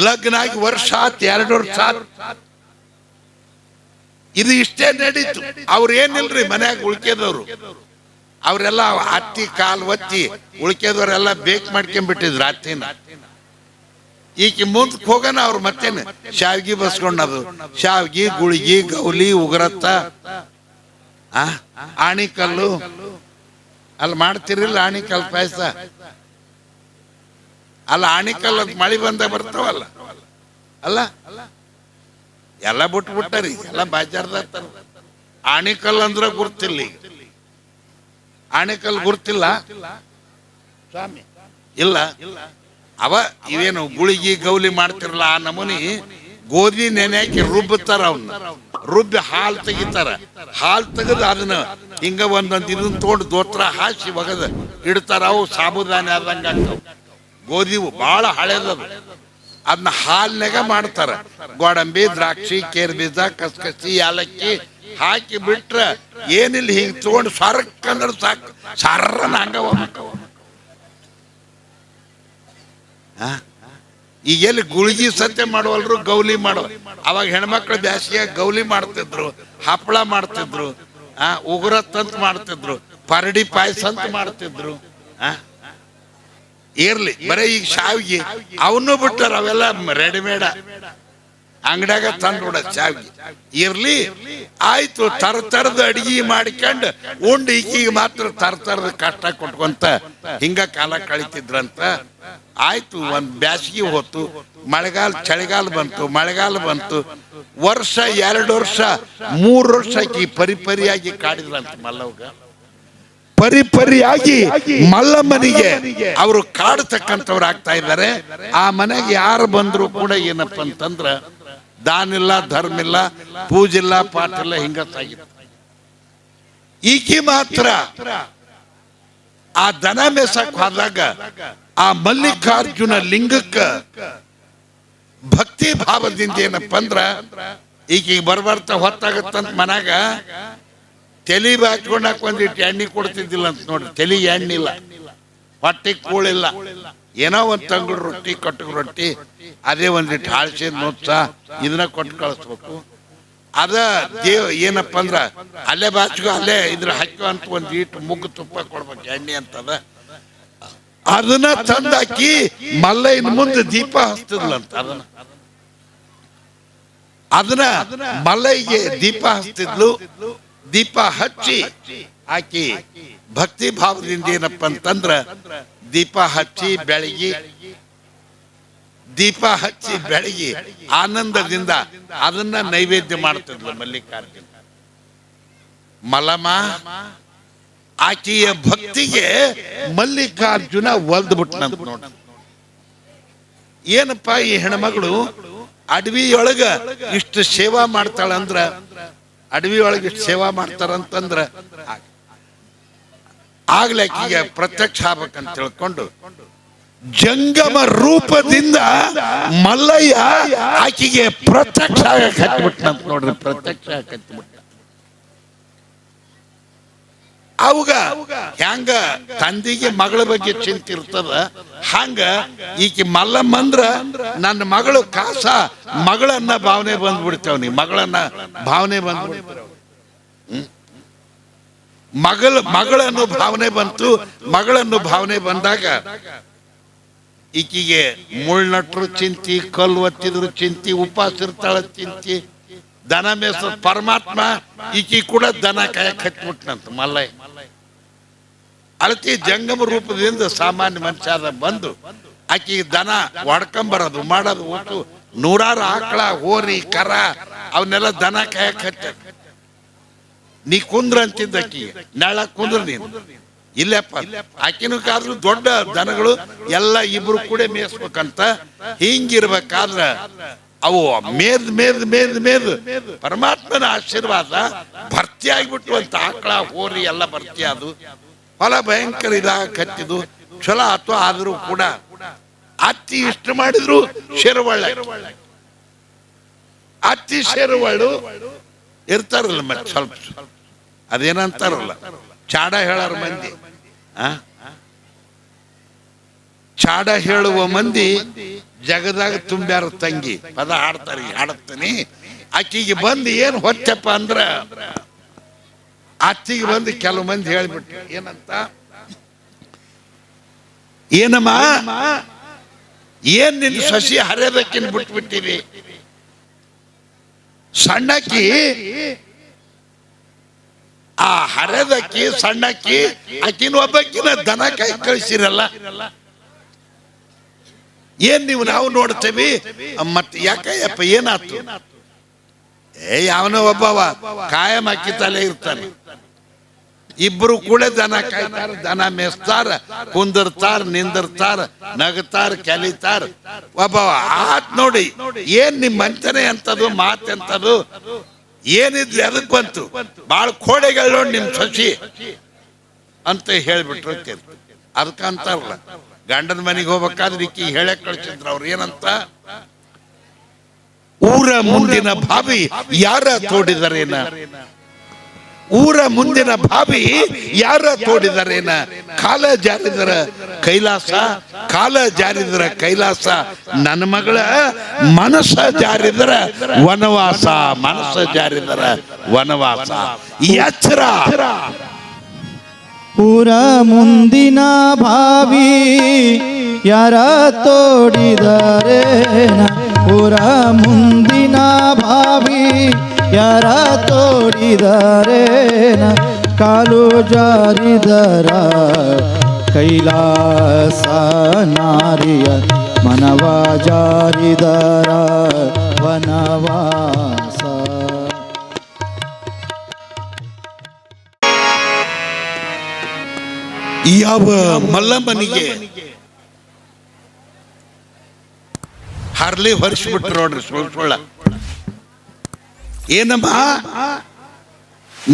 ಲಗ್ನ ಆಗಿ ವರ್ಷ ಆತ್, 2 ವರ್ಷ ಆತ್. ಇದು ಇಷ್ಟೇ ನಡೀತು. ಅವ್ರು ಏನಿಲ್ರಿ ಮನ್ಯಾಗ ಉಳ್ಕೆದವ್ರು ಅವರೆಲ್ಲ ಹತ್ತಿ ಕಾಲ್ ಒತ್ತಿ ಉಳ್ಕೆದವ್ರೆಲ್ಲ ಬೇಕ್ ಮಾಡ್ಕೊಂಡ್ಬಿಟ್ಟಿದ್ರು ಹತ್ತಿನ. ಈಕೆ ಮುಂದಕ್ಕೆ ಹೋಗೋಣ ಅವ್ರು ಮತ್ತೇನು ಶಾವ್ಗಿ ಬಸ್ಕೊಂಡದು, ಶಾವ್ಗಿ ಗುಳಿಗಿ ಗೌಲಿ ಉಗ್ರತ್ತ ಆಣಿಕಲ್ಲು ಅಲ್ಲಿ ಮಾಡ್ತಿರಿಲ್ಲ, ಆಣಿಕಲ್ ಪಾಯಸ ಅಲ್ಲ, ಆಣಿಕಲ್ ಮಳಿ ಬಂದ ಬರ್ತಾವಲ್ಲ ಅಲ್ಲ, ಎಲ್ಲ ಬಿಟ್ಬಿಟ್ಟಾರಿ, ಎಲ್ಲ ಬಾಜಾರ್ದ. ಆಣಿಕಲ್ ಅಂದ್ರೆ ಗುರ್ತಿಲ್ಲ ಈಗ, ಆಣಿಕಲ್ ಗುರ್ತಿಲ್ಲ ಸ್ವಾಮಿ ಇಲ್ಲ. ಅವ ಇವೇನು ಗುಳಿಗಿ ಗೌಲಿ ಮಾಡ್ತಿರಲ್ಲ ಆ ನಮೂನಿ ಗೋಧಿ ನೆನೆ ಹಾಕಿ ರುಬ್ಬುತ್ತಾರ, ಅವನ್ನ ರುಬ್ಬಿ ಹಾಲು ತೆಗಿತಾರ. ಹಾಲು ತೆಗೆದು ಅದನ್ನ ಹಿಂಗ ಒಂದೊಂದು ಇದನ್ನ ತಗೊಂಡು ದೋತ್ರ ಹಾಸಿ ಒಗದ ಇಡ್ತಾರ. ಅವು ಸಾಬುದಾನಿ ಆದಂಗ ಆಗ್ತಾವ. ಗೋಧಿವು ಬಹಳ ಹಳೇದದು. ಅದನ್ನ ಹಾಲ್ನಾಗ ಮಾಡ್ತಾರ. ಗೋಡಂಬಿ, ದ್ರಾಕ್ಷಿ, ಕೇರ್ ಬೀಜ, ಕಸ್ಕಸಿ, ಯಾಲಕ್ಕಿ ಹಾಕಿ ಬಿಟ್ರ ಏನಿಲ್ಲ, ಹಿಂಗ್ ತಗೊಂಡು ಸರಕ್ಕಂದ್ರೆ ಸಾಕು, ಸರ್ರನ ಹಂಗ ಹೋಗ್ಬೇಕು. ಈಗ ಎಲ್ಲಿ ಗುಳಿಗಿ ಸತ್ಯ ಮಾಡುವಲ್ರು, ಗೌಲಿ ಮಾಡುವ. ಅವಾಗ ಹೆಣ್ಮಕ್ಳು ಬ್ಯಾಸಿಗೆ ಗೌಲಿ ಮಾಡ್ತಿದ್ರು, ಹಪ್ಪಳ ಮಾಡ್ತಿದ್ರು, ಉಗುರತ್ತಂತ ಮಾಡ್ತಿದ್ರು, ಪರಡಿ ಪಾಯಸ ಅಂತ ಮಾಡ್ತಿದ್ರು. ಇರ್ಲಿ ಬರೀ ಈಗ ಶಾವಿಗೆ ಅವನು ಬಿಟ್ಟಾರ, ಅವೆಲ್ಲ ರೆಡಿಮೇಡ ಅಂಗಡ್ಯಾಗ ತಂದ್ಬಿಡ ಶಾವಿಗೆ. ಇರ್ಲಿ ಆಯ್ತು, ತರದ ಅಡಿಗೆ ಮಾಡ್ಕೊಂಡು ಉಂಡು ಈಗೀಗ ಮಾತ್ರ ತರದ ಕಷ್ಟ ಕೊಟ್ಕೊಂತ ಹಿಂಗ ಕಾಲ ಕಳಿತಿದ್ರಂತ. ಆಯ್ತು, ಒಂದ್ ಬ್ಯಾಸಿಗೆ ಹೋತು, ಮಳೆಗಾಲ ಚಳಿಗಾಲ ಬಂತು, ಮಳೆಗಾಲ ಬಂತು, ವರ್ಷ 2 ವರ್ಷ 3 ವರ್ಷ ಆಕಿ ಪರಿಪರಿಯಾಗಿ ಕಾಡಿದ್ರಂತ ಮಲ್ಲವ್ಗ. ಪರಿಪರಿಯಾಗಿ ಮಲ್ಲಮ್ಮನಿಗೆ ಅವರು ಕಾಡತಕ್ಕಂಥವ್ರು ಆಗ್ತಾ ಇದ್ದಾರೆ. ಆ ಮನೆಗೆ ಯಾರು ಬಂದ್ರು ಕೂಡ ಏನಪ್ಪ ಅಂತಂದ್ರ ದಾನಿಲ್ಲ, ಧರ್ಮ ಇಲ್ಲ, ಪೂಜಿಲ್ಲ, ಪಾಠ ಇಲ್ಲ, ಹಿಂಗ ಸಾಗಿತ್ತು. ಈಕಿ ಮಾತ್ರ ಆ ದನ ಮೇಸಕ್ ಹೋದಾಗ ಆ ಮಲ್ಲಿಕಾರ್ಜುನ ಲಿಂಗಕ್ಕ ಭಕ್ತಿ ಭಾವದಿಂದ ಏನಪ್ಪ ಅಂದ್ರ ಈಗೀಗ ಬರ್ಬರ್ತಾ ಹೊತ್ತಾಗತ್ತಂತ ಮನ್ಯಾಗ ತಲಿ ಬಾಚ್ಕೊಂಡಾಕ ಒಂದಿಟ್ಟು ಎಣ್ಣೆ ಕೊಡ್ತಿದ್ದಿಲ್ಲ ಅಂತ ನೋಡ್ರಿ. ತಲಿ ಎಣ್ಣಿಲ್ಲ, ಹೊಟ್ಟೆಗೆ ಕೂಳಿಲ್ಲ, ಏನೋ ಒಂದ್ ತಂಗುಳು ರೊಟ್ಟಿ, ಕಟ್ಟಗ ರೊಟ್ಟಿ, ಅದೇ ಒಂದಿಟ್ಟು ಹಾಳ್ಸಿದ ನುಚ್ಚ ಇದನ್ನ ಕೊಟ್ಟು ಕಳಿಸ್ಬೇಕು. ಅದ ಏನಪ್ಪ ಅಂದ್ರ ಅಲ್ಲೇ ಬಾಚ್ಕೊ, ಅಲ್ಲೇ ಇದ್ರ ಹಾಕೋ ಅಂತ ಒಂದ್ ಇಟ್ಟು ಮುಗ್ಗು ತುಪ್ಪ ಕೊಡ್ಬೇಕು, ಎಣ್ಣೆ ಅಂತದ. ಅದನ್ನ ತಂದಾಕಿ ಮಲ್ಲಯ್ಯನ ಮುಂದೆ ದೀಪ ಹಚ್ತಿದ್ಲಂತ. ಅದನ್ನ ಮಲ್ಲಯ್ಯಗೆ ದೀಪ ಹಚ್ತಿದ್ಲು. ದೀಪ ಹಚ್ಚಿ ಆಕಿ ಭಕ್ತಿ ಭಾವದಿಂದ ಏನಪ್ಪ ಅಂತಂದ್ರ ದೀಪ ಹಚ್ಚಿ ಬೆಳಗಿ ಆನಂದದಿಂದ ಅದನ್ನ ನೈವೇದ್ಯ ಮಾಡ್ತಿದ್ಲು ಮಲ್ಲಿಕಾರ್ಜುನ. ಮಲಮ ಆಕೆಯ ಭಕ್ತಿಗೆ ಮಲ್ಲಿಕಾರ್ಜುನ ಒಲ್ದ್ಬಿಟ್ನಂತ ನೋಡಿ. ಏನಪ್ಪಾ ಈ ಹೆಣ್ಮಗಳು ಅಡವಿಯೊಳಗ ಇಷ್ಟು ಸೇವಾ ಮಾಡ್ತಾಳಂದ್ರ, ಅಡವಿಯೊಳಗೆ ಇಷ್ಟು ಸೇವಾ ಮಾಡ್ತಾರಂತಂದ್ರ ಆಗ್ಲೇ ಆಕೆಗೆ ಪ್ರತ್ಯಕ್ಷ ಆಗ್ಬೇಕಂತ ತಿಳ್ಕೊಂಡು ಜಂಗಮ ರೂಪದಿಂದ ಮಲ್ಲಯ್ಯ ಆಕೆಗೆ ಪ್ರತ್ಯಕ್ಷ ಆಗಕ್ಕೆ ಹತ್ಬಿಟ್ನಂತ ನೋಡ್ರಿ. ಪ್ರತ್ಯಕ್ಷ ಹತ್ಬಿಟ್ಟ. ಅವಾಗ ಹೆಂಗ ತಂದೆಗೆ ಮಗಳ ಬಗ್ಗೆ ಚಿಂತೆ ಇರ್ತದ, ಹಂಗ ಈಕೆ ಮಲ್ಲಮ್ಮ ಅಂದ್ರ ನನ್ನ ಮಗಳು ಕಾಸ ಮಗಳನ್ನ ಭಾವನೆ ಬಂದ್ಬಿಡ್ತೇವನಿ, ಮಗಳನ್ನ ಭಾವನೆ ಬಂದ್ಬಿಡ್ತೇವ. ಮಗಳನ್ನು ಭಾವನೆ ಬಂತು. ಮಗಳನ್ನು ಭಾವನೆ ಬಂದಾಗ ಈಕಿಗೆ ಮುಳ್ನಟ್ರು ಚಿಂತಿ, ಕಲ್ಲು ಒತ್ತಿದ್ರು ಚಿಂತಿ, ಉಪವಾಸ ಇರ್ತಾಳ ಚಿಂತಿ, ದನ ಮೇಸ ಪರಮಾತ್ಮ ಈಕಿ ಕೂಡ ದನ ಕಾಯಕ್ ಹತ್ಬಿಟ್ನಂತ ಮಲ್ಲಯ್ಯ. ಅಳತಿ ಜಂಗಮ ರೂಪದಿಂದ ಸಾಮಾನ್ಯ ಮನುಷ್ಯ ಬಂದು ಆಕಿ ದನ ಹೊಡ್ಕೊಂಬರೋದು ಮಾಡೋದು, ಒಟ್ಟು 100 ಆಕಳ, ಹೋರಿ, ಕರ ಅವನ್ನೆಲ್ಲ ದನ ಕಾಯಕ್ ಹತ್ತ. ನೀ ಕುಂದ್ರ ಅಂತಿದ್ದ ಆಕಿಗೆ, ನಾಳ ಕುಂದ್ರ ನೀನು ಇಲ್ಲಪ್ಪ. ಆಕಿನೂ ಕಾದ್ರು ದೊಡ್ಡ ದನಗಳು ಎಲ್ಲ ಇಬ್ರು ಕೂಡ ಮೇಯಿಸ್ಬೇಕಂತ. ಹಿಂಗಿರ್ಬೇಕಾದ್ರ ಅವು ಮೇದ್ ಮೇದ್ ಮೇದ್ ಮೇದ್ ಪರಮಾತ್ಮನ ಆಶೀರ್ವಾದ ಭರ್ತಿ ಆಗ್ಬಿಟ್ಟು ಅಂತ ಆಕಳ, ಹೋರಿ ಎಲ್ಲ ಭರ್ತಿ ಅದು. ಹೊಲ ಭಯಂಕರ ಇದಾಗತ್ತಿದ್ದು ಚಲೋ ಆತು. ಆದ್ರೂ ಕೂಡ ಅತ್ತಿ ಇಷ್ಟು ಮಾಡಿದ್ರು ಶೇರವಳ್ಳ, ಅತ್ತಿ ಶೇರವಳ್ಳು ಇರ್ತಾರಲ್ಲ ಮತ್ತೆ ಸ್ವಲ್ಪ ಅದೇನಂತಾರಲ್ಲ ಚಾಡ ಹೇಳಾರ ಮಂದಿ. ಚಾಡ ಹೇಳುವ ಮಂದಿ ಜಗದಾಗ ತುಂಬ್ಯಾರ ತಂಗಿ ಪದ ಹಾಡ್ತಾರೆ, ಹಾಡುತ್ತಾನೆ. ಆಕಿಗೆ ಬಂದು ಏನ್ ಹೊಚ್ಚಪ್ಪ ಅಂದ್ರ ಅತ್ತಿಗೆ ಬಂದು ಕೆಲವು ಮಂದಿ ಹೇಳ್ಬಿಟ್ರು ಏನಂತ, ಏನಮ್ಮ ಏನ್ ನಿನ್ ಸಸಿ ಹರಿಯೋದಕ್ಕಿನ್ ಬಿಟ್ಬಿಟ್ಟಿರಿ, ಸಣ್ಣಕ್ಕಿ ಆ ಹರಿಯೋದಕ್ಕಿ ಸಣ್ಣಕ್ಕಿ ಆಕಿನ ಒಬ್ಬಕ್ಕಿನ ದನ ಕೈ ಕಳಿಸಿರಲ್ಲ, ಏನ್ ನೀವು ನಾವು ನೋಡ್ತೇವಿ. ಮತ್ತೆ ಯಾಕಯ್ಯಪ್ಪ ಏನಾಯ್ತು? ಯಾವನೋ ಒಬ್ಬವ ಕಾಯಂ ಅಕ್ಕಿ ತಲೆ ಇರ್ತಾನೆ, ಇಬ್ರು ಕೂಡ ದನ ಕಾಯ್ತಾರ, ದನ ಮೇಸ್ತಾರ, ಕುಂದಿರ್ತಾರ, ನಿಂದಿರ್ತಾರ, ನಗತಾರ, ಕೆಲಿತಾರ. ಒಬ್ಬವ ಆತ್ ನೋಡಿ ಏನ್ ನಿಮ್ ಮಂಚನೆ ಅಂತದು ಮಾತೆಂತದು ಏನಿದ್ರಿ ಅದಕ್ ಬಂತು, ಬಾಳ ಕೋಡೆಗಳು ನೋಡಿ ನಿಮ್ ಸಸಿ ಅಂತ ಹೇಳ್ಬಿಟ್ರು. ಅದಕ್ಕಂತಾರಲ್ಲ ಗಂಡನ ಮನೆಗೆ ಹೋಗ್ಬೇಕಾದ್ರೆ ಈಕಿ ಹೇಳಕ್ ಕಳಿಸಿದ್ರು ಅವ್ರು ಏನಂತ, ಊರ ಮುಂದಿನ ಬಾವಿ ಯಾರ ತೋಡಿದರೇನ, ಊರ ಮುಂದಿನ ಬಾವಿ ಯಾರ ತೋಡಿದರೇನ, ಕಾಲ ಜಾರಿದರ ಕೈಲಾಸ, ಕಾಲ ಜಾರಿದರ ಕೈಲಾಸ, ನನ್ನ ಮಗಳ ಮನಸ್ಸ ಜಾರಿದರ ವನವಾಸ, ಮನಸ್ಸ ಜಾರಿದರ ವನವಾಸ. ಎಚ್ಚರ, ಊರ ಮುಂದಿನ ಬಾವಿ ಯಾರ ತೋಡಿದರೇನ, ಊರ ಮುಂದಿನ ಬಾವಿ ಯಾರ ತೋಡಿದರೇನ, ಕಾಲು ಜಾರಿದರ ಕೈಲಾಸ ನಾರಿಯ, ಮನವ ಜಾರಿದರ ವನವಾಸ. ಯಾವ ಮಲ್ಲಮ್ಮನಿಗೆ ಹರ್ಲಿ ಹೊರಿಸ್ಬಿಟ್ರು ನೋಡ್ರಿ ಸುಳ್ಳ. ಏನಮ್ಮ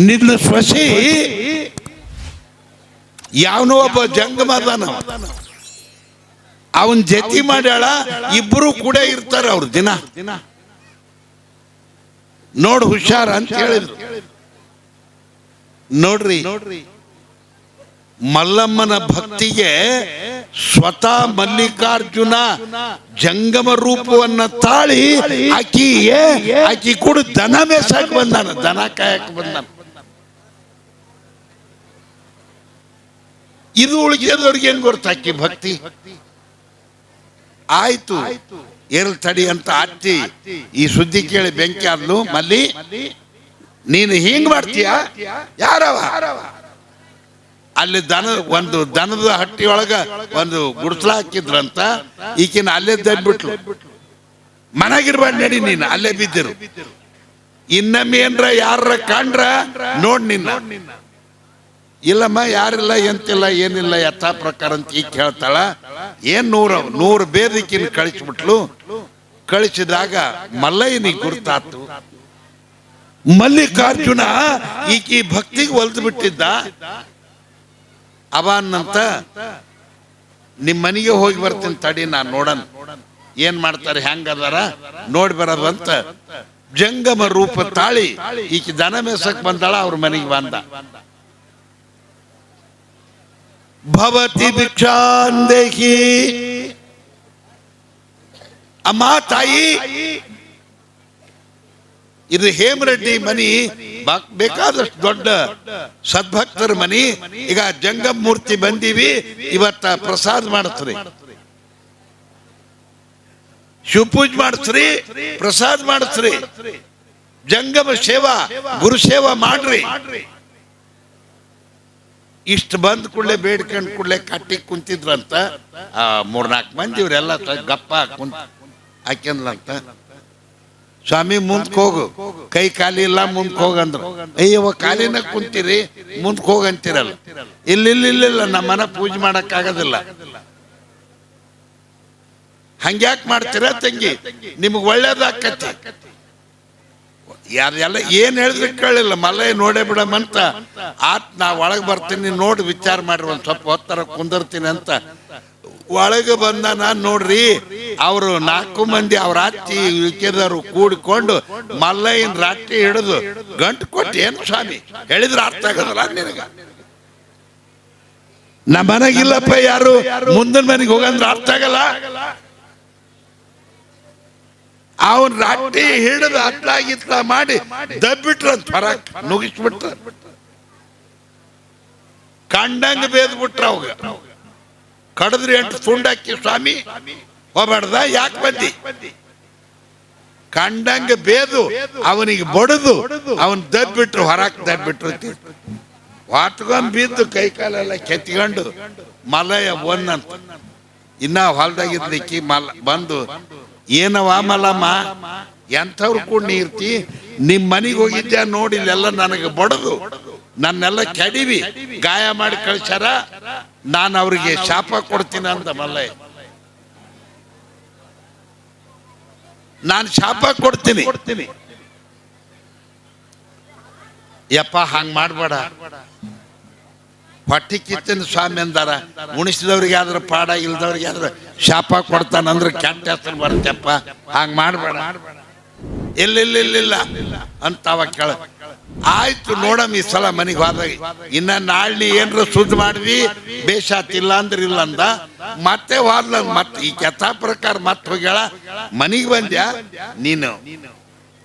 ನಿನ್ನ ಸೊಸೆ ಯಾವನೋ ಒಬ್ಬ ಜಂಗಮದಾನ ಅವನ್ ಜತಿ ಮಾಡ್ಯಾಳ, ಇಬ್ರು ಕೂಡ ಇರ್ತಾರ ಅವ್ರ ದಿನ, ನೋಡ್ ಹುಷಾರ ಅಂತ ಹೇಳಿದ್ರು. ನೋಡ್ರಿ ಮಲ್ಲಮ್ಮನ ಭಕ್ತಿಗೆ ಸ್ವತಃ ಮಲ್ಲಿಕಾರ್ಜುನ ಜಂಗಮ ರೂಪವನ್ನ ತಾಳಿ ಆಕಿ ಕೂಡ ದನ ಮೇಸಕ್ ಬಂದಾನ, ದನ ಕಾಯಕ್ ಬಂದಾನ. ಇದು ಉಳಿದವ್ರಿಗೆ ಏನ್ ಗೊತ್ತಾಕಿ ಭಕ್ತಿ ಆಯ್ತು. ಏರ್ಲ್ ತಡಿ ಅಂತ ಅತ್ತಿ ಈ ಸುದ್ದಿ ಕೇಳಿ ಬೆಂಕಿ ಆದ್ಲು. ಮಲ್ಲಿ ನೀನು ಹಿಂಗ್ ಮಾಡ್ತೀಯ, ಯಾರವ? ಅಲ್ಲಿ ಒಂದು ದನದ ಹಟ್ಟಿ ಒಳಗ ಒಂದು ಗುಡ್ಸ್ಲ ಹಾಕಿದ್ರಂತ, ಈಕಿನ ಅಲ್ಲೇ ದಡ್ಬಿಟ್ಲು. ಮನೆಗಿರ್ಬಾರ್ದು ನಡಿ, ನೀನು ಅಲ್ಲೇ ಬಿದ್ದಿರು, ಇನ್ನೊಮ್ಮೆ ಏನ್ರ ಯಾರ ಕಂಡ್ರ ನೋಡ್ ನಿನ್ನ. ಇಲ್ಲಮ್ಮ ಯಾರಿಲ್ಲ ಎಂತಿಲ್ಲ ಏನಿಲ್ಲ ಯಥಾ ಪ್ರಕಾರ ಅಂತ ಈಗ ಕೇಳ್ತಾಳ. ಏನ್ 100 ಬೇದಿಕಿನ ಕಳಿಸ್ಬಿಟ್ಲು. ಕಳಿಸಿದಾಗ ಮಲ್ಲಯ್ಯನಿಗೆ ಗುರ್ತಾತು. ಮಲ್ಲಿಕಾರ್ಜುನ ಈಕಿ ಭಕ್ತಿಗೆ ಒಲ್ದು ಬಿಟ್ಟಿದ್ದ. ಅವನ್ನಂತ ನಿಮ್ ಮನೆಗೆ ಹೋಗಿ ಬರ್ತೀನಿ ತಡಿ, ನಾನು ನೋಡನ್ ಏನ್ ಮಾಡ್ತಾರೆ ಹೆಂಗ ಅದಾರ ನೋಡಿ ಬರೋದಂತ ಜಂಗಮ ರೂಪ ತಾಳಿ ಈಕಿ ದನ ಮೇಸಕ್ ಬಂದಾಳ. ಅವ್ರ ಮನೆಗೆ ಬಂದ. ಭವತಿ ಭಿಕ್ಷಾಂದೇಹಿ, ಅಮ್ಮ ತಾಯಿ ಇದು ಹೇಮರೆಡ್ಡಿ ಮನಿ, ಬೇಕಾದಷ್ಟು ದೊಡ್ಡ ಸದ್ಭಕ್ತರ ಮನಿ. ಈಗ ಜಂಗಮ ಮೂರ್ತಿ ಬಂದೀವಿ, ಇವತ್ತ ಪ್ರಸಾದ ಮಾಡಿಸ್ರಿ, ಶಿವಪೂಜೆ ಮಾಡಿಸ್ರಿ, ಪ್ರಸಾದ ಮಾಡಿಸ್ರಿ, ಜಂಗಮ ಸೇವಾ ಗುರು ಸೇವಾ ಮಾಡ್ರಿ. ಇಷ್ಟು ಬಂದ್ ಕೂಡಲೇ ಬೇಡ್ಕೊಂಡ್ ಕೂಡಲೇ ಕಟ್ಟಿ ಕುಂತಿದ್ರಂತ 3-4 ಮಂದಿ. ಇವರೆಲ್ಲ ಗಪ್ಪ ಹಾಕ್ಯಂದ್ಲಂತ. ಸ್ವಾಮಿ ಮುಂದಕ್ಕೆ ಹೋಗು, ಕೈ ಕಾಲಿ ಇಲ್ಲ ಮುಂದಕ್ಕೆ ಹೋಗಂದ್ರು. ಅಯ್ಯವ ಕಾಲಿನ ಕುಂತೀರಿ ಮುಂದಕ್ಕೆ ಹೋಗಂತೀರಲ್ಲ. ಇಲ್ಲ ನಮ್ಮ ಮನ ಪೂಜೆ ಮಾಡಕ್ ಆಗೋದಿಲ್ಲ. ಹಂಗ್ಯಾಕ್ ಮಾಡ್ತೀರ ತಂಗಿ, ನಿಮ್ಗೆ ಒಳ್ಳೇದಾಕತಿ. ಯಾರೆಲ್ಲ ಏನ್ ಹೇಳಿದ್ರೆ ಕೇಳಿಲ್ಲ. ಮಲ್ಲಯ್ಯ ನೋಡೇ ಬಿಡಮಂತ ಆತ್, ನಾ ಒಳಗ್ ಬರ್ತೀನಿ ನೋಡಿ ವಿಚಾರ ಮಾಡ್ರಿ, ಒಂದ್ ಸ್ವಲ್ಪ ಹೊತ್ತರ ಕುಂದಿರ್ತೀನಿ ಅಂತ ಒಳಗೆ ಬಂದಾನ. ನೋಡ್ರಿ ಅವರು 4 ಮಂದಿ ಅವ್ರ ಅತ್ತಿ ವಿಕೆದವರು ಕೂಡಿಕೊಂಡು ಮಲ್ಲಯ್ಯನ ರಾಟಿ ಹಿಡಿದು ಗಂಟು ಕೊಟ್ಟು, ಏನು ಸ್ವಾಮಿ ಹೇಳಿದ್ರೆ ಅರ್ಥ ಆಗೋದಲ್ಲ ನಿನಗ, ನಮ್ಮ ಮನೆಗಿಲ್ಲಪ್ಪ ಯಾರು, ಮುಂದಿನ ಮನೆಗೆ ಹೋಗಂದ್ರೆ ಅರ್ಥ ಆಗಲ್ಲ. ಅವನ್ ರಾಟಿ ಹಿಡಿದು ಹತ್ಲಾಗಿತ್ಲ ಮಾಡಿ ದಬ್ಬಿಟ್ರ ಹೊರಕ್ ನುಗ್ಗಿಸ್ಬಿಟ್ರ, ಕಂಡಂಗ ಬೇದ್ ಬಿಟ್ರ. ಅವಾಗ ಕಡದ್ರಿ 8 ಸುಂಡಾಕಿ ಸ್ವಾಮಿ ಹೋಗ್ಬೇಡ್ದ, ಯಾಕೆ ಬಂದಿ? ಕಂಡಂಗ ಬೇದು ಅವನಿಗೆ ಬಡದು ಅವನ್ ದಬ್ಬಿಟ್ರು, ಹೊರಕ್ ದಬ್ಬಿಟ್ರು. ವಾಟ್ಕೊಂಡ್ ಬಿದ್ದು ಕೈ ಕಾಲೆಲ್ಲ ಕೆತ್ಕೊಂಡು ಮಲಯ ಒಂದಂತ. ಇನ್ನ ಹೊಲ್ದಾಗಿದ್ಲಿಕ್ಕಿ ಬಂದು, ಏನವ ಮಲ್ಲಮ್ಮ ಎಂಥವ್ರು ಕೂಡ ಇರ್ತಿ, ನಿಮ್ ಮನೆಗೆ ಹೋಗಿದ್ದೆ ನೋಡಿ, ಇಲ್ಲೆಲ್ಲ ನನಗೆ ಬಡದು ನನ್ನೆಲ್ಲ ಕೆಡಿವಿ ಗಾಯ ಮಾಡಿ ಕಳ್ಸ್ಯಾರ, ನಾನು ಅವ್ರಿಗೆ ಶಾಪ ಕೊಡ್ತೀನಿ ಅಂತ. ಮಲ್ಲಯ್ಯ, ನಾನು ಶಾಪ ಕೊಡ್ತೀನಿ. ಯಪ್ಪ ಹಂಗ ಮಾಡ್ಬೇಡ, ಹೊಟ್ಟಿ ಕಿತ್ತಿನ ಸ್ವಾಮಿ ಅಂದಾರ, ಉಣಿಸಿದವ್ರಿಗೆ ಆದ್ರ ಪಾಡ, ಇಲ್ದವ್ರಿಗೆ ಆದ್ರ ಶಾಪ ಕೊಡ್ತಾನಂದ್ರೆ ಕೆಟ್ಟ ಹೆಸರು ಬರುತ್ತಪ್ಪ, ಹಂಗ ಮಾಡ್ಬೇಡ. ಇಲ್ಲ ಅಂತ ಅವ ಕೇಳ. ಆಯ್ತು ನೋಡಮ್, ಈ ಸಲ ಮನೆಗೆ ಹೋದಾಗ ಇನ್ನ ನಾಳೆ ಏನ್ರ ಸುದ್ದಿ ಮಾಡಿದ್ವಿ ಬೇಷಾತಿಲ್ಲ ಅಂದ್ರೆ ಇಲ್ಲ ಅಂದ. ಮತ್ತೆ ಹೋದ್ಲ, ಮತ್ತೆ ಈ ಯಥಾ ಪ್ರಕಾರ ಮತ್ತೆ ಹೋಗ್ಯಾಳ. ಮನಿಗೆ ಬಂದ್ಯಾ ನೀನು,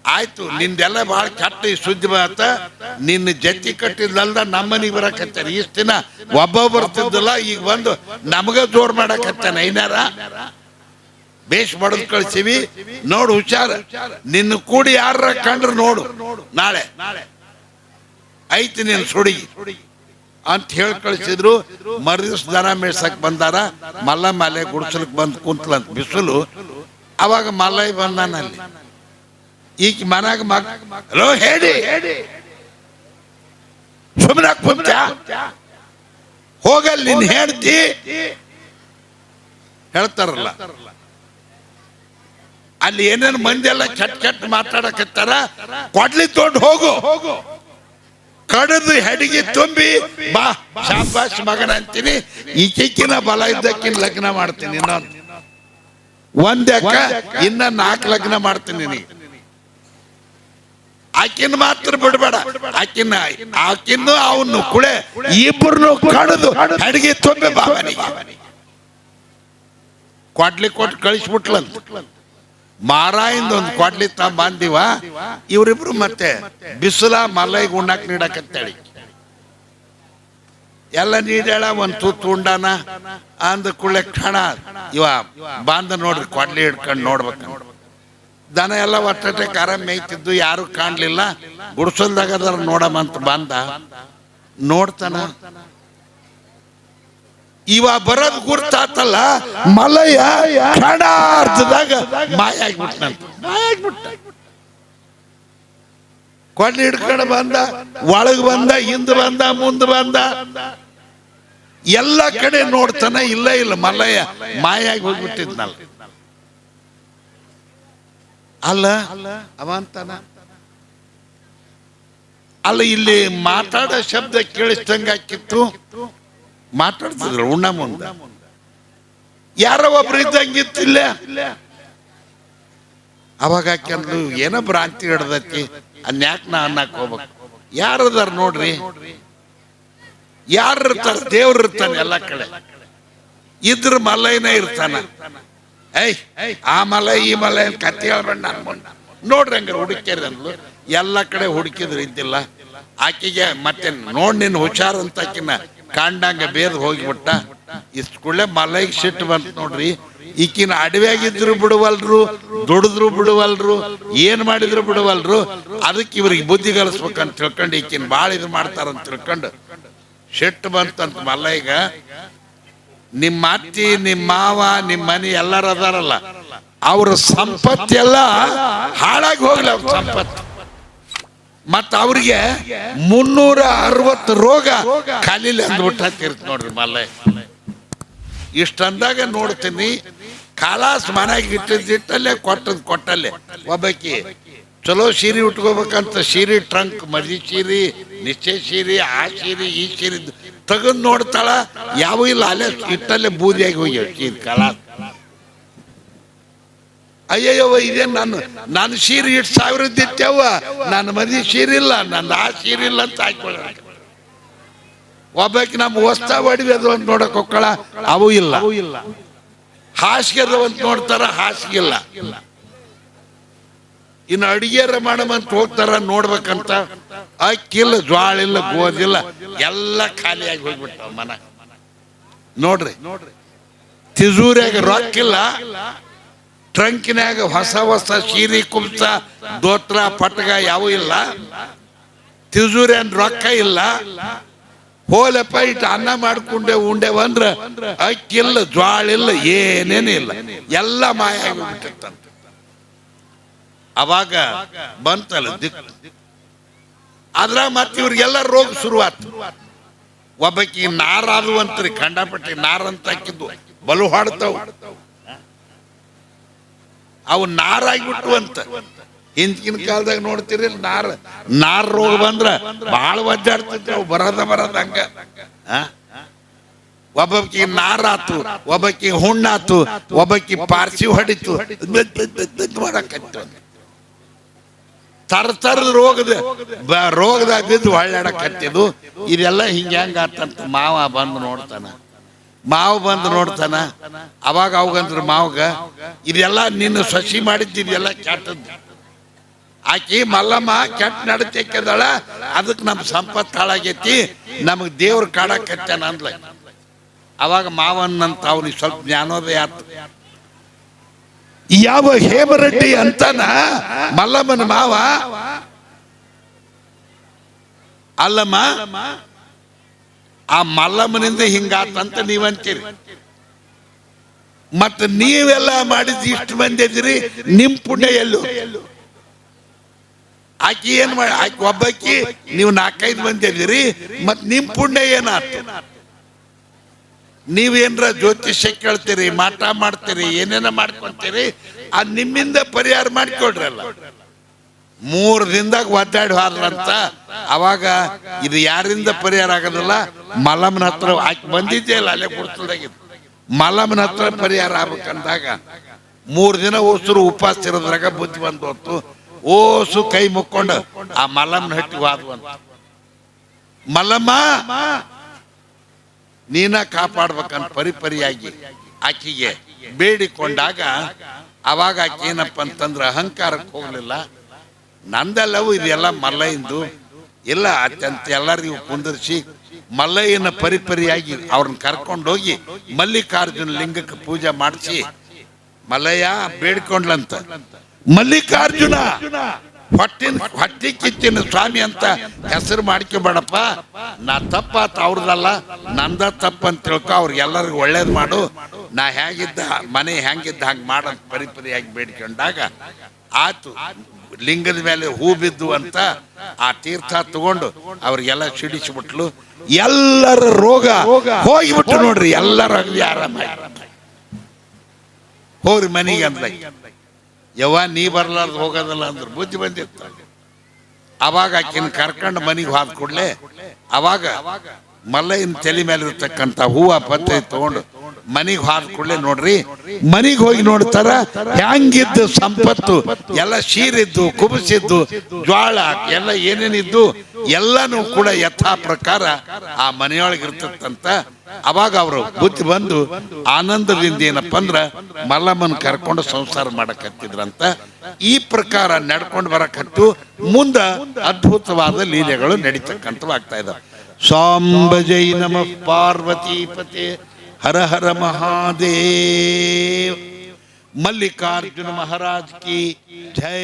ಆಯ್ತು ನಿಂದೆಲ್ಲ ಭಾಳ ಕೆಟ್ಟ ಸುದ್ದಿ ಬತ್ತ, ನಿನ್ನ ಜತಿ ಕಟ್ಟಿದ್ಲಲ್ದ ನಮ್ಮ ಮನೆಗೆ ಬರಕತ್ತಾರ. ಇಷ್ಟ ದಿನ ಒಬ್ಬ ಬರ್ತಿದ್ದಲ್ಲ, ಈಗ ಬಂದು ನಮಗ ಜೋರ್ ಮಾಡಕತ್ತಾನ. ಐನಾರ ಬೇಷ್ ಬಡದ್ ಕಳ್ಸಿವಿ, ನೋಡು ಹುಷಾರ, ನಿನ್ನ ಕೂಡಿ ಯಾರ ಕಂಡ್ರು ನೋಡು, ನಾಳೆ ಐತಿ ನೀನು ಸುಡಿಗಿ ಅಂತ ಹೇಳಿ ಕಳಿಸಿದ್ರು. ಮರುದಿವ್ಸ ದನ ಮೇಳ್ಸಕ್ ಬಂದಾರ. ಮಲ್ಲಮ್ಮ ಅಲೆ ಗುಡ್ಸಲಕ್ ಬಂದು ಕುಂತ್ಲಂತ ಬಿಸಿಲು. ಅವಾಗ ಮಲ್ಲಯ್ಯ ಬಂದಾನಲ್ಲಿ. ಈಗ ಮನಾಗ ಹಲೋ ಹೇಳಿ, ಸುಮ್ಮನೆ ಕುಂತ ಹೋಗಲ್ ನಿನ್ ಹೇಳ್ತಿ ಹೇಳ್ತಾರಲ್ಲ, ಅಲ್ಲಿ ಏನೇನು ಮಂದಿ ಎಲ್ಲ ಕೆಟ್ಟ ಮಾತಾಡಕತ್ತಾರ. ಕೊಡ್ಲಿ ತೊಗೊಂಡು ಹೋಗು, ಕಡದು ಹೆಡಿಗೆ ತುಂಬಿ ಬಾ, ಶಾಬಾಷ್ ಮಗನ ಅಂತೀನಿ. ಈಕಿನ ಬಲ ಇದ್ದಕ್ಕಿನ ಲಗ್ನ ಮಾಡ್ತೀನಿ, ಇನ್ನೊಂದು ಒಂದಕ್ಕ ಇನ್ನ 4 ಲಗ್ನ ಮಾಡ್ತೀನಿ ನೀ. ಆಕಿನ ಮಾತ್ರ ಬಿಡ್ಬೇಡ, ಆಕಿನ್ನು ಅವನು ಕುಳೆ ಇಬ್ಬರನ್ನು ಕಡದು ಹೆಡಿಗೆ ತುಂಬಿ ಬಾ ಮನೆಗೆ. ಕೊಡ್ಲಿ ಕೊಟ್ಟು ಕಳಿಸ್ಬಿಟ್ಲಂತ. ಮಾರಾಯಿಂದ ಒಂದು ಕೊಡ್ಲಿ ಬಂದಿವ. ಇವರಿಬ್ರು ಮತ್ತೆ ಬಿಸಿಲ ಮಲ್ಲಯ್ಯ ಉಣ್ಣಾಕ್ ನೀಡಕತ್ತೇಳಿ ಎಲ್ಲ ನೀಡ್ಯಾಳ. ಒಂದ್ ತುತ್ತು ಉಂಡಾನ ಅಂದ ಕುಳ್ಳೆ ಕ್ಷಣ ಇವ ಬಾಂದ ನೋಡ್ರಿ, ಕೊಡ್ಲಿ ಹಿಡ್ಕೊಂಡು ನೋಡ್ಬೇಕ. ದನ ಎಲ್ಲ ಒಟ್ಟೆ ಕಾರ ಮೇಯ್ತಿದ್ದು, ಯಾರು ಕಾಣ್ಲಿಲ್ಲ. ಗುಡ್ಸಲ್ದಾಗ ಅದರ ನೋಡಮಂತ ಬಂದ, ನೋಡ್ತಾನ. ಇವ ಬರೋದ್ ಗುರ್ತಾತಲ್ಲ, ಮಲಯ ಕ್ಷಣಾರ್ಧದಾಗ ಮಾಯ ಆಗ್ಬಿಟ್ನಂತ. ಕೊಡ್ಲಿ ಹಿಡ್ಕೊಂಡು ಬಂದ, ಒಳಗ್ ಬಂದ, ಹಿಂದ್ ಬಂದ, ಮುಂದ್ ಬಂದ, ಎಲ್ಲ ಕಡೆ ನೋಡ್ತಾನ. ಇಲ್ಲ ಮಲ್ಲಯ್ಯ ಮಾಯಾಗಿ ಹೋಗ್ಬಿಟ್ಟಿದ್ನಲ್ಲ. ಅಲ್ಲ ಅವಂತಾನ ಅಲ್ಲ, ಇಲ್ಲಿ ಮಾತಾಡೋ ಶಬ್ದ ಕೇಳಿಸ್ದಂಗ ಹಾಕಿತ್ತು. ಮಾತಾಡ್ತಿದ್ರು ಉಣ್ಣ ಮುಂದ, ಯಾರೋ ಒಬ್ರು ಇದ್ದಂಗಿತ್ತಿಲ್ಲ. ಅವಾಗ ಹಾಕ್ಯಂದ್ರು ಏನೋ ಭ್ರಾಂತಿ ಹಿಡ್ದೈತಿ, ಅನ್ಯಾಕ್ ನಾ ಅನ್ನಕ್ ಹೋಗ್ಬೇಕು. ಯಾರದಾರ ನೋಡ್ರಿ, ಯಾರು ಇರ್ತಾರ? ದೇವ್ರು ಇರ್ತಾನೆ ಎಲ್ಲ ಕಡೆ. ಇದ್ರ ಮಲೈನ ಇರ್ತಾನ. ಆ ಮಲೈ ಈ ಮಲೈ ಕತ್ತಿ ಹೇಳ್ಬೇಡ ನಾನು ಮುಂದ ನೋಡ್ರಿ. ಹಂಗಾರ ಹುಡುಕ್ಯಾರ ಅಂದ್ಲು. ಎಲ್ಲ ಕಡೆ ಹುಡುಕಿದ್ರು ಇದ್ದಿಲ್ಲ. ಆಕಿಗೆ ಮತ್ತೆ ನೋಡ್ ನಿನ್ ಹುಷಾರ್ ಅಂತ ಆಕಿನ ಕಾಂಡಂಗ ಬೇದ್ ಹೋಗಿಬಿಟ್ಟ. ಇಷ್ಟ ಕೂಡಲೇ ಮಲೈಗೆ ಸಿಟ್ಟು ಬಂತ ನೋಡ್ರಿ. ಈಕಿನ ಅಡವ್ಯಾಗಿದ್ರು ಬಿಡುವಲ್ರು, ದುಡಿದ್ರು ಬಿಡುವಲ್ರು, ಏನ್ ಮಾಡಿದ್ರು ಬಿಡುವಲ್ರು. ಅದಕ್ಕೆ ಇವ್ರಿಗೆ ಬುದ್ಧಿ ಕಲಿಸ್ಬೇಕಂತ ತಿಳ್ಕೊಂಡು ಈಕಿನ ಬಾಳ ಇದು ಮಾಡ್ತಾರಂತ ತಿಳ್ಕೊಂಡು ಸಿಟ್ಟು ಬಂತಂತ ಮಲ್ಲಯ್ಯಗ. ನಿಮ್ಮ ಅತ್ತಿ, ನಿಮ್ಮ ಮಾವ, ನಿಮ್ಮ ಮನೆ ಎಲ್ಲರೂ ಅದಾರಲ್ಲ, ಅವ್ರ ಸಂಪತ್ತೆಲ್ಲ ಹಾಳಾಗಿ ಹೋಗ್ಲಿ. ಅವ್ರ ಸಂಪತ್ತು ಮತ್ತ ಅವ್ರಿಗೆ 360 ರೋಗ ಖಾಲಿಲಿ ಅಂದ್ಬಿಟ್ಟಿರ್ತ ನೋಡ್ರಿ ಮಲ್ಲಯ್ಯ. ಇಷ್ಟಂದಾಗ ನೋಡ್ತೀನಿ, ಕಾಲಾಸ್ ಮನೆಗೆ ಇಟ್ಟಿದ್ದಲ್ಲೇ ಕೊಟ್ಟಲ್ಲೇ. ಒಬ್ಬಾಕಿ ಚಲೋ ಸೀರೆ ಉಟ್ಕೋಬೇಕಂತ ಸೀರೆ ಟ್ರಂಕ್, ಮದಿ ಸೀರೆ, ನಿಶ್ಚಯ ಸೀರೆ, ಆ ಸೀರೆ ಈ ಸೀರೆ ತೆಗೆದು ನೋಡ್ತಾಳ, ಯಾವ ಇಲ್ಲ, ಅಲ್ಲೇ ಇಟ್ಟಲ್ಲೇ ಬೂದಿಯಾಗಿ ಹೋಗ್ಯಾವ ಸೀರೆ ಕಾಲಾಸ್. ಅಯ್ಯಯ್ಯವ ಇದೇನು ನಾನು ಸೀರೆ ಇಟ್ಟು 1000 ಇತ್ತೇವ, ನನ್ನ ಮದಿ ಸೀರೆ ಇಲ್ಲ, ನನ್ನ ಆ ಸೀರೆ ಇಲ್ಲ ಅಂತ ಹಾಕೊಳ್ಳ. ಒಬ್ಬಾಕಿ ನಮ್ಮ ಹೊಸ್ತ ಒಡವೆ ಅದು ಅಂತ ನೋಡಕ್ ಹೋಗ್ಕಳ, ಅವು ಇಲ್ಲ. ಹಾಸಿಗೆ ಅದಾವ ಅಂತ ನೋಡ್ತಾರ, ಹಾಸಿಗೆ ಇಲ್ಲ. ಇನ್ನು ಅಡಿಗೆರ ಮಾಡಮಂತ ಹೋಗ್ತಾರ ನೋಡ್ಬೇಕಂತ, ಅಕ್ಕಿಲ್ಲ, ಜ್ವಾಳ ಇಲ್ಲ, ಗೋಧಿಲ್ಲ, ಎಲ್ಲ ಖಾಲಿಯಾಗಿ ಹೋಗ್ಬಿಟ್ಟಾವ ಮನ. ನೋಡ್ರಿ, ತಿಜೂರ್ಯಾಗ ರೊಕ್ಕಿಲ್ಲ, ಟ್ರಂಕಿನ್ಯಾಗ ಹೊಸ ಹೊಸ ಸೀರೆ ಕುಂಸ ದೋತ್ರ ಪಟ್ಗ ಯಾವೂ ಇಲ್ಲ, ತಿಜೂರ್ಯಾನ್ ರೊಕ್ಕ ಇಲ್ಲ. ಹೋಲಪ್ಪ ಇಟ್ಟು ಅನ್ನ ಮಾಡ್ಕೊಂಡೆ ಉಂಡೆವ ಅಂದ್ರ ಅಕ್ಕಿಲ್ಲ, ಜ್ವಾಳ ಇಲ್ಲ, ಏನೇನು ಇಲ್ಲ, ಎಲ್ಲ ಮಾಯ ಆಗಿಬಿಟ್ಟಿತ್ತಂತ. ಅವಾಗ ಬಂತಲ್ಲ ದಿಕ್ಕು. ಅದ್ರ ಮತ್ತೆ ಇವ್ರಿಗೆಲ್ಲ ರೋಗ ಶುರುವಾತು. ಒಬ್ಬಕಿ ನಾರಾದು ಅಂತ್ರಿ, ಕಂಡಪಟ್ಟಿ ನಾರಂತ ಹಾಕಿದ್ದು ಬಲು ಹಾಡ್ತಾವ, ಅವು ನಾರಾಗ್ಬಿಟ್ಟು ಅಂತ. ಹಿಂದಿನ ಕಾಲದಾಗ ನೋಡ್ತೀರಿ, ನಾರ್ ರೋಗ ಬಂದ್ರ ಬಹಳ ಒದ್ದಾಡ್ತಿದ್ರು ಅವು, ಬರದ ಹಂಗ. ಒಬ್ಬಕಿ ನಾರಾತು, ಒಬ್ಬಕಿ ಹುಣ್ಣಾತು, ಒಬ್ಬಕಿ ಪಾರ್ಸಿ ಹೊಡಿತು, ಮಾಡಕತ್ತು. ತರದ ರೋಗದಾಗ ಬಿದ್ದು ಹೊಳ್ಳಾಡಕತ್ತಿದ್ದು. ಇದೆಲ್ಲ ಹಿಂಗ ಆತಂತ. ಮಾವ ಬಂದು ನೋಡ್ತಾನ. ಅವಾಗ ಅವಾಗಂದ್ರ ಮಾವಗ, ಇದೆಲ್ಲ ನಿನ್ನ ಸಸಿ ಮಾಡಿದ್ದಿದೆಲ್ಲ ಕೆಟ್ಟದ್ದು. ಆಕಿ ಮಲ್ಲಮ್ಮ ಕೆಟ್ಟ ನಡತೆಕ್ಕದಳ, ಅದಕ್ಕೆ ನಮ್ ಸಂಪತ್ತು ಹಾಳಾಗೈತಿ, ನಮಗ್ ದೇವ್ರ ಕಾಡಕತ್ತಾನ ಅಂದ್ಲ. ಅವಾಗ ಮಾವನ್ನಂತ ಅವ್ನಿಗೆ ಸ್ವಲ್ಪ ಜ್ಞಾನೋದಯ ಆತು. ಯಾವ ಹೇಮರೆಡ್ಡಿ ಅಂತಾನ ಮಲ್ಲಮ್ಮನ ಮಾವ, ಅಲ್ಲಮ್ಮ ಆ ಮಲ್ಲಮ್ಮನಿಂದ ಹಿಂಗಾತಂತ ನೀವಂತೀರಿ. ಮತ್ತ ನೀವೆಲ್ಲ ಮಾಡಿದ್ ಇಷ್ಟು ಮಂದಿ ಇದ್ದೀರಿ, ನಿಮ್ ಪುಣ್ಯ ಎಲ್ಲೂ? ಆಕಿ ಏನ್ ಮಾಡಿ, ಆಕಿ ಒಬ್ಬಾಕಿ, ನೀವು 4-5 ಮಂದಿ ಇದ್ದೀರಿ, ಮತ್ ನಿಮ್ ಪುಣ್ಯ ಏನಾಯ್ತು? ನೀವೇನ್ರ ಜ್ಯೋತಿಷ್ಯ ಕೇಳ್ತೀರಿ, ಮಾಟ ಮಾಡ್ತೀರಿ, ಏನೇನ ಮಾಡ್ಕೊಂತೀರಿ, ಅದ್ ನಿಮ್ಮಿಂದ ಪರಿಹಾರ ಮಾಡಿಕೊಡ್ರಲ್ಲ. 3 ದಿನದಾಗ ಒದ್ದಾಡಿ ಹೋದ್ರಂತ. ಅವಾಗ ಇದು ಯಾರಿಂದ ಪರಿಹಾರ ಆಗೋದಿಲ್ಲ, ಮಲ್ಲಮ್ಮನ ಹತ್ರ ಆಕಿ ಬಂದಿದ್ದೇ ಇಲ್ಲ, ಅಲ್ಲೇ ಗುರ್ತದಾಗಿದ್ದು. ಮಲ್ಲಮ್ಮನ ಹತ್ರ ಪರಿಹಾರ ಆಗ್ಬೇಕಂದಾಗ 3 ದಿನ ಓಸರು ಉಪವಾಸ ಇರೋದ್ರಾಗ ಬುದ್ಧಿ ಬಂದು ಹೊತ್ತು ಓಸು ಕೈ ಮುಕ್ಕೊಂಡು ಆ ಮಲ್ಲಮ್ಮನ ಹಟ್ಟಿಗೆ ಹೋದ್ವಂತ. ಮಲ್ಲಮ್ಮ ನೀನ ಕಾಪಾಡ್ಬೇಕಂತ ಪರಿಯಾಗಿ ಆಕಿಗೆ ಬೇಡಿಕೊಂಡಾಗ, ಅವಾಗ ಆಕೆ ಏನಪ್ಪ ಅಂತಂದ್ರೆ ಅಹಂಕಾರಕ್ಕೆ ಹೋಗ್ಲಿಲ್ಲ. ನಂದೆಲ್ಲವೂ ಇದೆಲ್ಲ ಮಲ್ಲಯ್ಯಂದು ಇಲ್ಲ ಅತ್ಯಂತ ಎಲ್ಲರಿಗೂ ಕುಂದರ್ಸಿ ಮಲ್ಲಯ್ಯನ ಪರಿಯಾಗಿ ಅವ್ರನ್ನ ಕರ್ಕೊಂಡೋಗಿ ಮಲ್ಲಿಕಾರ್ಜುನ ಲಿಂಗಕ್ಕೆ ಪೂಜೆ ಮಾಡಿಸಿ, ಮಲ್ಲಯ್ಯ ಬೇಡ್ಕೊಂಡ್ಲಂತ. ಮಲ್ಲಿಕಾರ್ಜುನ ಹೊಟ್ಟಿ ಕಿಚ್ಚಿನ ಸ್ವಾಮಿ ಅಂತ ಹೆಸರು ಮಾಡ್ಕೊಬೇಡಪ್ಪ, ನಾ ತಪ್ಪಾತ ಅವ್ರದಲ್ಲ, ನಂದ ತಪ್ಪಂತ ತಿಳ್ಕೊ, ಅವ್ರಿಗೆಲ್ಲರಿಗೂ ಒಳ್ಳೇದು ಮಾಡು, ನಾ ಹೇಗಿದ್ದ ಮನೆ ಹೆಂಗಿದ್ದ ಹಂಗೆ ಮಾಡಂತ ಪರಿಯಾಗಿ ಬೇಡ್ಕೊಂಡಾಗ ಆತು. ಲಿಂಗದ ಮೇಲೆ ಹೂ ಬಿದ್ದು ಅಂತ ಆ ತೀರ್ಥ ತಗೊಂಡು ಅವ್ರಿಗೆಲ್ಲ ಸಿಡಿಸಿಬಿಟ್ಲು. ಎಲ್ಲರ ರೋಗ ಹೋಗಿಬಿಟ್ಟು ನೋಡ್ರಿ, ಎಲ್ಲರ ಅಗದಿ ಆರಾಮ ಹೋಗ್ರಿ ಮನೆಗೆ ಅಂದ. ಯವ್ವ ನೀ ಬರ್ಲಾರ್ದು ಹೋಗೋದಲ್ಲ ಅಂದ್ರೆ ಬುದ್ಧಿ ಬಂದಿತ್ತು. ಅವಾಗ ಆಕಿನ ಕರ್ಕೊಂಡು ಮನೆಗೆ ಹೋದ ಕೂಡಲೇ ಅವಾಗ ಮಲ್ಲಯ್ಯನ ತಲೆ ಮೇಲೆ ಇರ್ತಕ್ಕಂಥ ಹೂವ ಪತ್ರೆ ತಗೊಂಡು ಮನೆಗೆ ಹೋದ ಕೂಡಲೇ ನೋಡ್ರಿ, ಮನೆಗೆ ಹೋಗಿ ನೋಡ್ತಾರ ಹ್ಯಾಂಗಿದ್ದು ಸಂಪತ್ತು ಎಲ್ಲ ಶೀರಿದ್ದು, ಕುಬಸಿದ್ದು, ಜ್ವಾಳ ಎಲ್ಲ ಏನೇನಿದ್ದು ಎಲ್ಲನೂ ಕೂಡ ಯಥಾ ಪ್ರಕಾರ ಆ ಮನೆಯೊಳಗೆ ಇರ್ತಕ್ಕಂತ. ಅವಾಗ ಅವರು ಬುದ್ಧಿ ಬಂದು ಆನಂದದಿಂದ ಏನಪ್ಪ ಅಂದ್ರ ಮಲ್ಲಮ್ಮನ ಕರ್ಕೊಂಡು ಸಂಸಾರ ಮಾಡಕತ್ತಿದ್ರಂತ. ಈ ಪ್ರಕಾರ ನಡ್ಕೊಂಡು ಬರಕತ್ತು ಮುಂದ ಅದ್ಭುತವಾದ ಲೀಲೆಗಳು ನಡೀತಕ್ಕಂಥವಾಗ್ತಾ ಇದ್ದಾವೆ. ಸಾಂಬ ಜೈ ನಮಃ ಪಾರ್ವತೀಪತೆ ಹರ ಹರ ಮಹಾದೇವ್. ಮಲ್ಲಿಕಾರ್ಜುನ ಮಹಾರಾಜ್ ಕಿ ಜೈ.